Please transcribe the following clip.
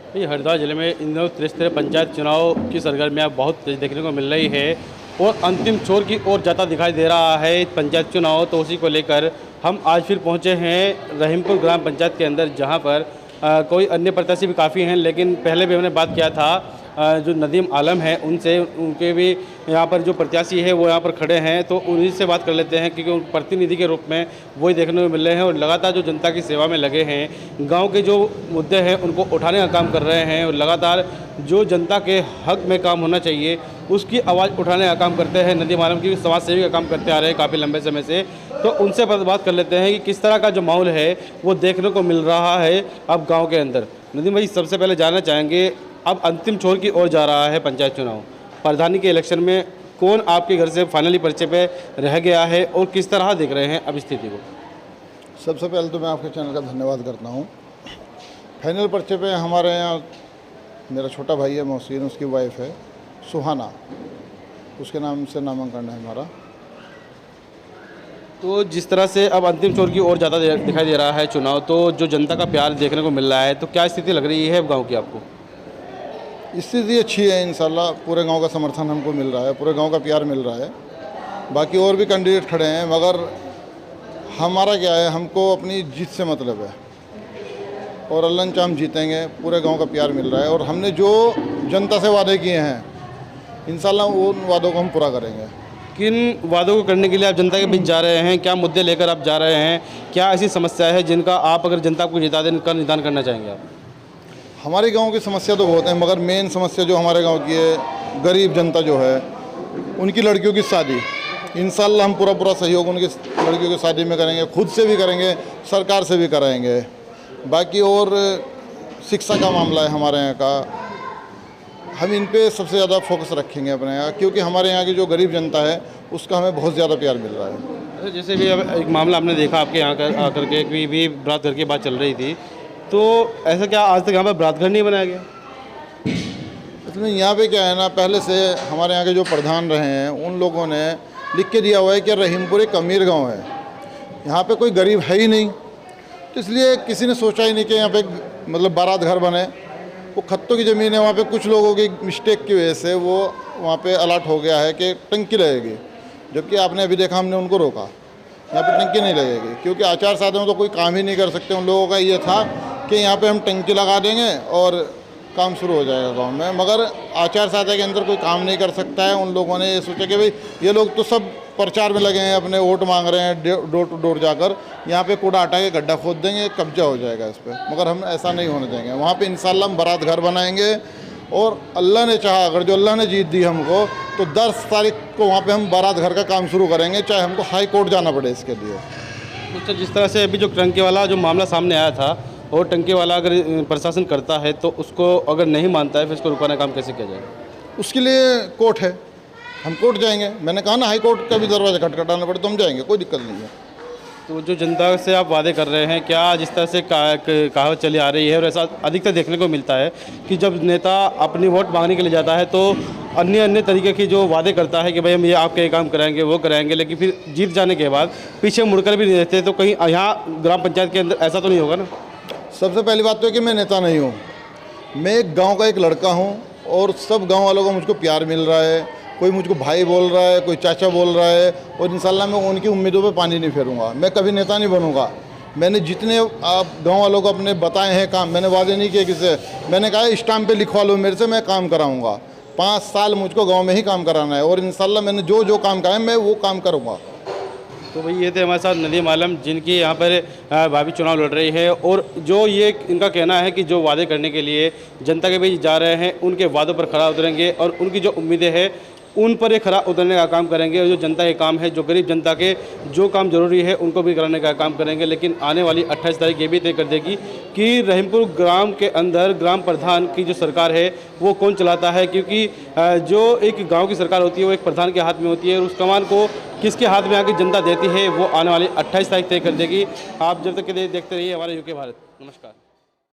ये हरिद्वार जिले में इन दिनों त्रिस्तरीय पंचायत चुनाव की सरगर्मियाँ बहुत तेज देखने को मिल रही है और अंतिम छोर की ओर जाता दिखाई दे रहा है पंचायत चुनाव। तो उसी को लेकर हम आज फिर पहुंचे हैं रहीमपुर ग्राम पंचायत के अंदर, जहां पर कोई अन्य प्रत्याशी भी काफ़ी हैं, लेकिन पहले भी हमने बात किया था जो नदीम आलम है उनसे, उनके भी यहाँ पर जो प्रत्याशी है वो यहाँ पर खड़े हैं, तो उन्हीं से बात कर लेते हैं क्योंकि उन प्रतिनिधि के रूप में वही देखने को मिल रहे हैं और लगातार जो जनता की सेवा में लगे हैं, गांव के जो मुद्दे हैं उनको उठाने का काम कर रहे हैं और लगातार जो जनता के हक में काम होना चाहिए उसकी आवाज़ उठाने का काम करते हैं। नदीम आलम की समाज सेवी का काम करते आ रहे हैं काफ़ी लंबे समय से, तो उनसे बात कर लेते हैं कि किस तरह का जो माहौल है वो देखने को मिल रहा है अब गाँव के अंदर। नदीम भाई, सबसे पहले जानना चाहेंगे, अब अंतिम छोर की ओर जा रहा है पंचायत चुनाव, प्रधानी के इलेक्शन में कौन आपके घर से फाइनली पर्चे पे रह गया है और किस तरह देख रहे हैं अब स्थिति को? सबसे पहले तो मैं आपके चैनल का धन्यवाद करता हूँ। फाइनल पर्चे पे हमारे यहाँ मेरा छोटा भाई है मोहसिन, उसकी वाइफ है सुहाना, उसके नाम से नामांकन है हमारा। तो जिस तरह से अब अंतिम छोर की ओर ज़्यादा दिखाई दे रहा है चुनाव, तो जो जनता का प्यार देखने को मिल रहा है, तो क्या स्थिति लग रही है अब गाँव की आपको? स्थिति अच्छी है इंशाल्लाह, पूरे गांव का समर्थन हमको मिल रहा है, पूरे गांव का प्यार मिल रहा है। बाकी और भी कैंडिडेट खड़े हैं, मगर हमारा क्या है, हमको अपनी जीत से मतलब है और अल्लाह ने चाहा हम जीतेंगे। पूरे गांव का प्यार मिल रहा है और हमने जो जनता से वादे किए हैं इंशाल्लाह उन वादों को हम पूरा करेंगे। किन वादों को करने के लिए आप जनता के बीच जा रहे हैं? क्या मुद्दे लेकर आप जा रहे हैं? क्या ऐसी समस्या है जिनका आप अगर जनता को जिता दें का निदान करना चाहेंगे आप? हमारे गांव की समस्या तो बहुत है, मगर मेन समस्या जो हमारे गांव की है, गरीब जनता जो है उनकी लड़कियों की शादी, इंशाल्लाह हम पूरा सहयोग उनकी लड़कियों की शादी में करेंगे, खुद से भी करेंगे, सरकार से भी कराएंगे। बाकी और शिक्षा का मामला है हमारे यहाँ का, हम इन पे सबसे ज़्यादा फोकस रखेंगे अपने यहाँ, क्योंकि हमारे यहाँ की जो गरीब जनता है उसका हमें बहुत ज़्यादा प्यार मिल रहा है। जैसे भी अब एक मामला आपने देखा आपके यहाँ आकर के भी बात करके बात चल रही थी, तो ऐसा क्या आज तक यहाँ पर बरात घर नहीं बनाया गया? इसमें यहाँ पे क्या है ना, पहले से हमारे यहाँ के जो प्रधान रहे हैं उन लोगों ने लिख के दिया हुआ है कि रहीमपुर एक अमीर गांव है, यहाँ पे कोई गरीब है ही नहीं, तो इसलिए किसी ने सोचा ही नहीं कि यहाँ पे मतलब बारात घर बने। वो खत्तों की ज़मीन है, वहाँ पे कुछ लोगों की मिस्टेक की वजह से वो वहाँ पे अलर्ट हो गया है कि टंकी लगेगी, जबकि आपने अभी देखा हमने उनको रोका, यहाँ पे टंकी नहीं लगेगी, क्योंकि आचार संहिता में तो कोई काम ही नहीं कर सकते। उन लोगों का ये था कि यहाँ पे हम टंकी लगा देंगे और काम शुरू हो जाएगा गांव में, मगर आचार संहिता के अंदर कोई काम नहीं कर सकता है। उन लोगों ने ये सोचा कि भाई ये लोग तो सब प्रचार में लगे हैं, अपने वोट मांग रहे हैं, डोर टू डोर जाकर यहाँ पे कूड़ा हटा के गड्ढा खोद देंगे, कब्जा हो जाएगा इस पर, मगर हम ऐसा नहीं होने देंगे। वहाँ पे इंशाल्लाह हम बारात घर बनाएंगे और अल्लाह ने चाहा, अगर जो अल्लाह ने जीत दी हमको, तो 10 तारीख को वहाँ पे हम बारात घर का काम शुरू करेंगे, चाहे हमको हाई कोर्ट जाना पड़े इसके लिए। अच्छा, जिस तरह से अभी जो टंकी वाला जो मामला सामने आया था, और टंकी वाला अगर प्रशासन करता है तो उसको अगर नहीं मानता है फिर उसको रुकाने का काम कैसे किया जाएगा? उसके लिए कोर्ट है, हम कोर्ट जाएंगे। मैंने कहा ना, हाई कोर्ट का भी दरवाजा खटखटाना पड़े तो हम जाएंगे, कोई दिक्कत नहीं है। तो जो जनता से आप वादे कर रहे हैं, क्या जिस तरह से कहावत चली आ रही है और ऐसा अधिकतर देखने को मिलता है कि जब नेता अपनी वोट मांगने के लिए जाता है तो अन्य तरीके की जो वादे करता है कि भाई हम ये आपके काम कराएंगे वो कराएंगे, लेकिन फिर जीत जाने के बाद पीछे मुड़कर भी नहीं रहते, तो कहीं यहाँ ग्राम पंचायत के अंदर ऐसा तो नहीं होगा ना? सबसे पहली बात तो है कि मैं नेता नहीं हूँ, मैं एक गांव का एक लड़का हूँ और सब गांव वालों को मुझको प्यार मिल रहा है। कोई मुझको भाई बोल रहा है, कोई चाचा बोल रहा है, और इंशाल्लाह मैं उनकी उम्मीदों पे पानी नहीं फेरूंगा। मैं कभी नेता नहीं बनूंगा। मैंने जितने आप गांव वालों को अपने बताए हैं काम, मैंने वादे नहीं किए किसी से। मैंने कहा स्टाम्प पे लिखवा लो मेरे से, मैं काम कराऊँगा। 5 साल मुझको गाँव में ही काम कराना है और इंशाल्लाह मैंने जो काम कहा है मैं वो काम करूँगा। तो भाई ये थे हमारे साथ नदीम आलम, जिनकी यहाँ पर भाभी चुनाव लड़ रही है और जो ये इनका कहना है कि जो वादे करने के लिए जनता के बीच जा रहे हैं उनके वादों पर खरा उतरेंगे और उनकी जो उम्मीदें हैं उन पर ये खरा उतरने का काम करेंगे और जो जनता के काम है, जो गरीब जनता के जो काम जरूरी है उनको भी कराने का काम करेंगे। लेकिन आने वाली 28 तारीख ये भी तय कर देगी कि रहीमपुर ग्राम के अंदर ग्राम प्रधान की जो सरकार है वो कौन चलाता है, क्योंकि जो एक गांव की सरकार होती है वो एक प्रधान के हाथ में होती है और उस कमान को किसके हाथ में आके जनता देती है वो आने वाली 28 तारीख तय कर देगी। आप जब तक के देखते रहिए हमारे यूके भारत। नमस्कार।